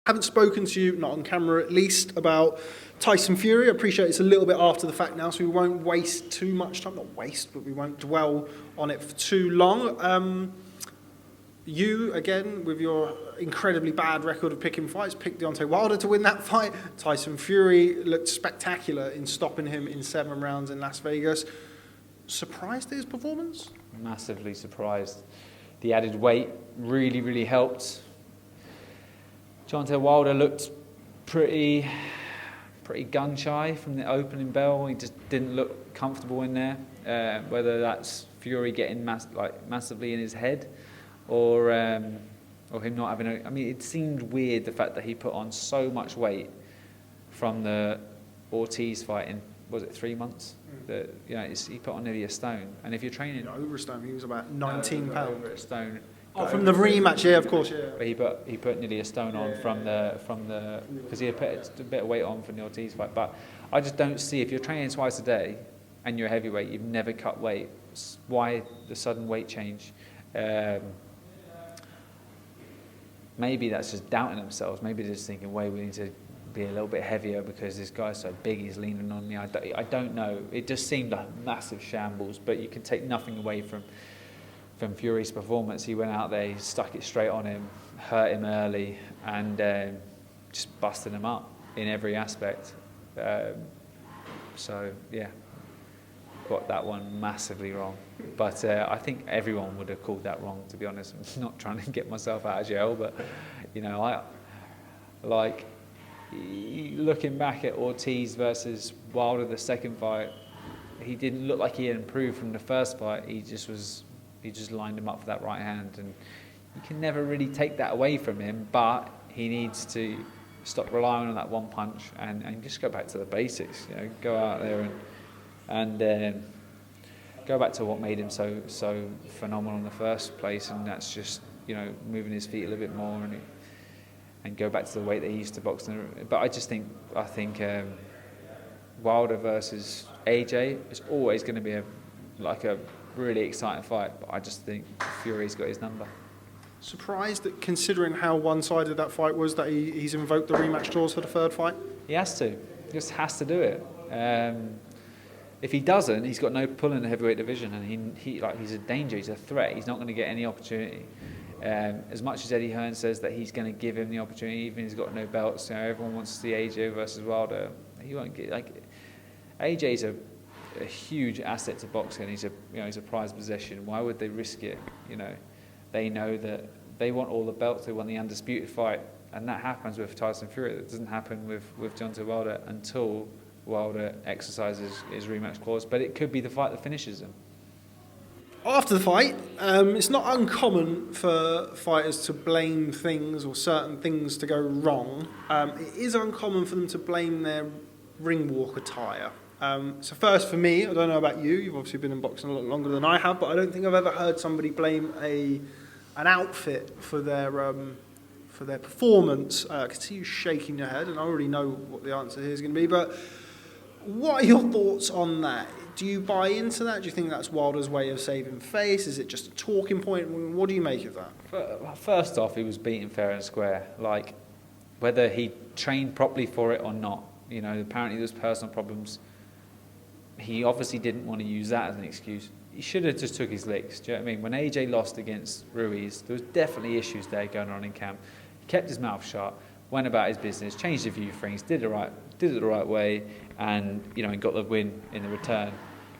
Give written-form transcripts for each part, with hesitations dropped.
Haven't spoken to you, not on camera at least, about Tyson Fury. I appreciate it's a little bit after the fact now, so we won't waste too much time. Not waste, but we won't dwell on it for too long. You, again, with your incredibly bad record of picking fights, picked Deontay Wilder to win that fight. Tyson Fury looked spectacular in stopping him in 7 rounds in Las Vegas. Surprised at his performance? Massively surprised. The added weight really, really helped. Deontay Wilder looked pretty gun-shy from the opening bell. He just didn't look comfortable in there. Whether that's Fury getting massively in his head, or him not having a... I mean, it seemed weird, the fact that he put on so much weight from the Ortiz fight in, was it 3 months? That, you know, he put on nearly a stone. And if you're training... Over a stone, he was about 19 pounds. Over a stone. Oh, from the rematch, yeah, of course, yeah. But he put nearly a stone on from the because he had put a bit of weight on from the Ortiz fight. But I just don't see, if you're training twice a day and you're a heavyweight, you've never cut weight, why the sudden weight change? Maybe that's just doubting themselves. Maybe they're just thinking, wait, we need to be a little bit heavier because this guy's so big, he's leaning on me. I don't know. It just seemed like massive shambles, but you can take nothing away from Fury's performance. He went out there, he stuck it straight on him, hurt him early, and just busted him up in every aspect. So, yeah, got that one massively wrong. But I think everyone would have called that wrong, to be honest. I'm not trying to get myself out of jail, but, you know, looking back at Ortiz versus Wilder, the second fight, he didn't look like he had improved from the first fight. He just lined him up for that right hand, and you can never really take that away from him, but he needs to stop relying on that one punch and just go back to the basics, you know, go out there and go back to what made him so phenomenal in the first place, and that's just, you know, moving his feet a little bit more and go back to the weight that he used to box. But I think Wilder versus AJ is always going to be a really exciting fight, but I just think Fury's got his number. Surprised that, considering how one-sided that fight was, that he's invoked the rematch clause for the third fight? He has to. He just has to do it. If he doesn't, he's got no pull in the heavyweight division, and he's a danger, he's a threat. He's not going to get any opportunity. As much as Eddie Hearn says that he's going to give him the opportunity, even if he's got no belts, you know, everyone wants to see AJ versus Wilder. He won't get, AJ's a huge asset to boxing. He's a prized possession. Why would they risk it? You know, they know that they want all the belts. They want the undisputed fight, and that happens with Tyson Fury. That doesn't happen with Deontay Wilder until Wilder exercises his rematch clause. But it could be the fight that finishes him. After the fight, it's not uncommon for fighters to blame things or certain things to go wrong. It is uncommon for them to blame their ring walk attire. So first, for me, I don't know about you, you've obviously been in boxing a lot longer than I have, but I don't think I've ever heard somebody blame an outfit for their performance. I can see you shaking your head, and I already know what the answer here is going to be, but what are your thoughts on that? Do you buy into that? Do you think that's Wilder's way of saving face? Is it just a talking point? What do you make of that? First off, he was beaten fair and square. Like, whether he trained properly for it or not, you know, apparently there's personal problems. He obviously didn't want to use that as an excuse. He should have just took his licks. Do you know what I mean? When AJ lost against Ruiz, there was definitely issues there going on in camp. He kept his mouth shut, went about his business, changed a few things, did it the right way, and, you know, and got the win in the return.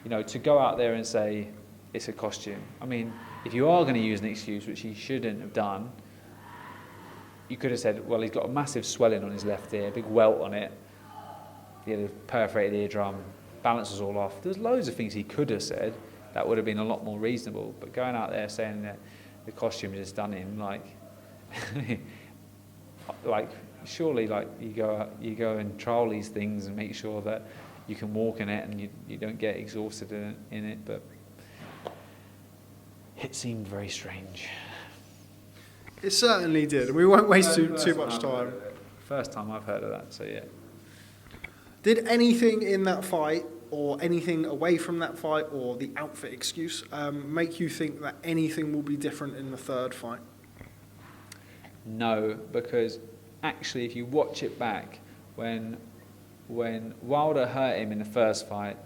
You know, to go out there and say it's a costume. I mean, if you are going to use an excuse, which he shouldn't have done, you could have said, well, he's got a massive swelling on his left ear, a big welt on it. He had a perforated eardrum, balance was all off. There's loads of things he could have said that would have been a lot more reasonable. But going out there saying that the costume just done him, surely, you go and trial these things and make sure that you can walk in it and you don't get exhausted in it. But it seemed very strange. It certainly did. We won't waste too much time. First time I've heard of that, so yeah. Did anything in that fight, or anything away from that fight, or the outfit excuse, make you think that anything will be different in the third fight? No, because actually, if you watch it back, when Wilder hurt him in the first fight,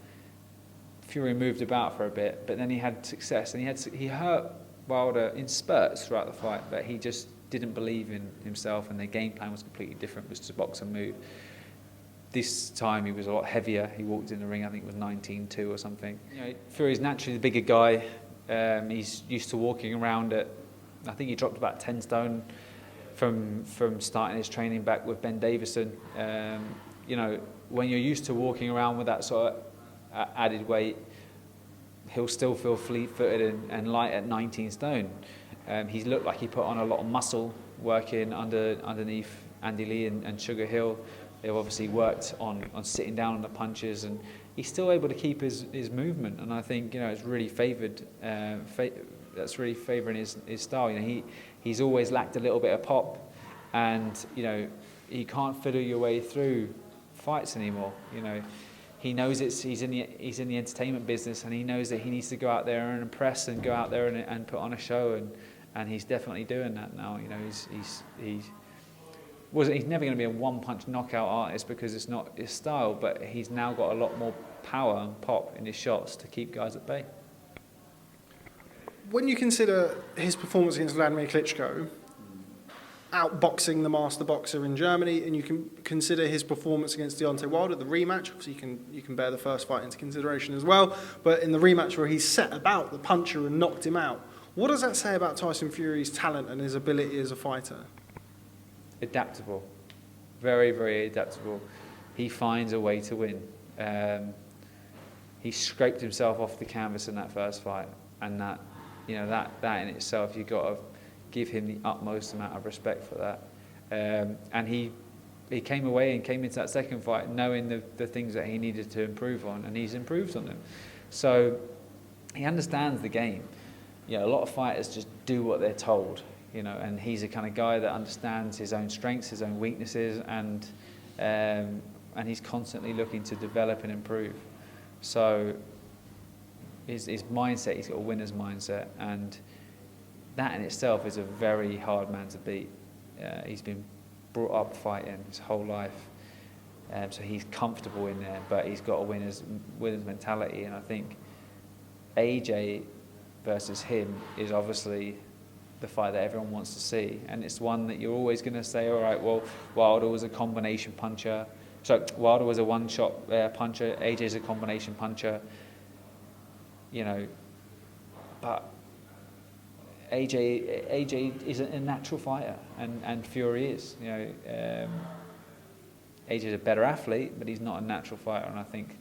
Fury moved about for a bit, but then he had success, and he hurt Wilder in spurts throughout the fight, but he just didn't believe in himself, and their game plan was completely different, was to box and move. This time he was a lot heavier. He walked in the ring, I think it was 19-2 or something. Fury's naturally the bigger guy. He's used to walking around at, I think he dropped about 10 stone from starting his training back with Ben Davison. When you're used to walking around with that sort of added weight, he'll still feel fleet-footed and light at 19 stone. He's looked like he put on a lot of muscle working underneath Andy Lee and Sugar Hill. They've obviously worked on sitting down on the punches, and he's still able to keep his movement. And I think it's really favoured. That's really favouring his style. He's always lacked a little bit of pop, and you can't fiddle your way through fights anymore. He knows he's in the entertainment business, and he knows that he needs to go out there and impress and go out there and put on a show, and he's definitely doing that now. He's never going to be a one-punch knockout artist because it's not his style, but he's now got a lot more power and pop in his shots to keep guys at bay. When you consider his performance against Vladimir Klitschko, outboxing the master boxer in Germany, and you can consider his performance against Deontay Wilder, the rematch, obviously you can bear the first fight into consideration as well, but in the rematch where he set about the puncher and knocked him out, what does that say about Tyson Fury's talent and his ability as a fighter? Adaptable, very, very adaptable. He finds a way to win. He scraped himself off the canvas in that first fight, and that in itself, you've got to give him the utmost amount of respect for that. And he came away and came into that second fight knowing the things that he needed to improve on, and he's improved on them. So he understands the game. A lot of fighters just do what they're told. And he's the kind of guy that understands his own strengths, his own weaknesses, and he's constantly looking to develop and improve. So his mindset, he's got a winner's mindset, and that in itself is a very hard man to beat. He's been brought up fighting his whole life, so he's comfortable in there, but he's got a winner's mentality, and I think AJ versus him is obviously the fight that everyone wants to see, and it's one that you're always going to say, all right, well, Wilder was a combination puncher, so Wilder was a one-shot puncher, AJ's a combination puncher, but AJ is a natural fighter, and Fury is. AJ's a better athlete, but he's not a natural fighter, and I think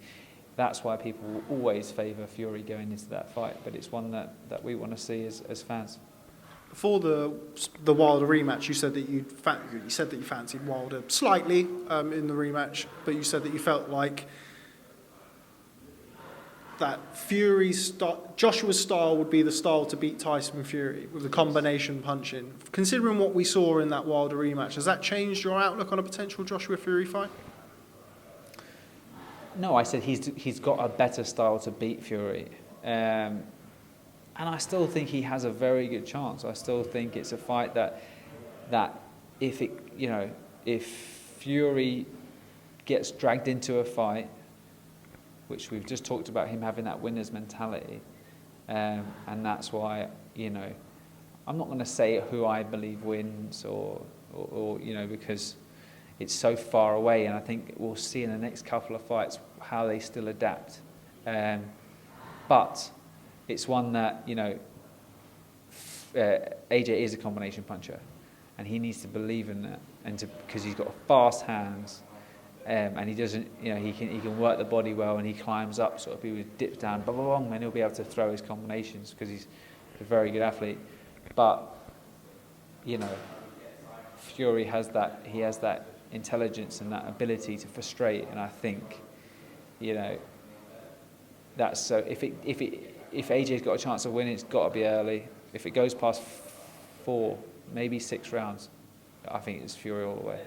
that's why people will always favour Fury going into that fight, but it's one that we want to see as fans. Before the Wilder rematch, you said that you fancied Wilder slightly in the rematch, but you said that you felt like that Joshua's style would be the style to beat Tyson Fury with the combination punching. Considering what we saw in that Wilder rematch, has that changed your outlook on a potential Joshua Fury fight? No, I said he's got a better style to beat Fury. And I still think he has a very good chance. I still think it's a fight that if Fury gets dragged into a fight, which we've just talked about him having that winner's mentality, and that's why I'm not going to say who I believe wins or because it's so far away, and I think we'll see in the next couple of fights how they still adapt. But it's one that, AJ is a combination puncher, and he needs to believe in that, because he's got fast hands, and he doesn't, he can work the body well, and he climbs up, sort of, he dips down, blah, blah, blah, and he'll be able to throw his combinations because he's a very good athlete. But, Fury has that intelligence and that ability to frustrate, and I think, that's so. If AJ's got a chance of winning, it's got to be early. If it goes past 4, maybe 6 rounds, I think it's Fury all the way.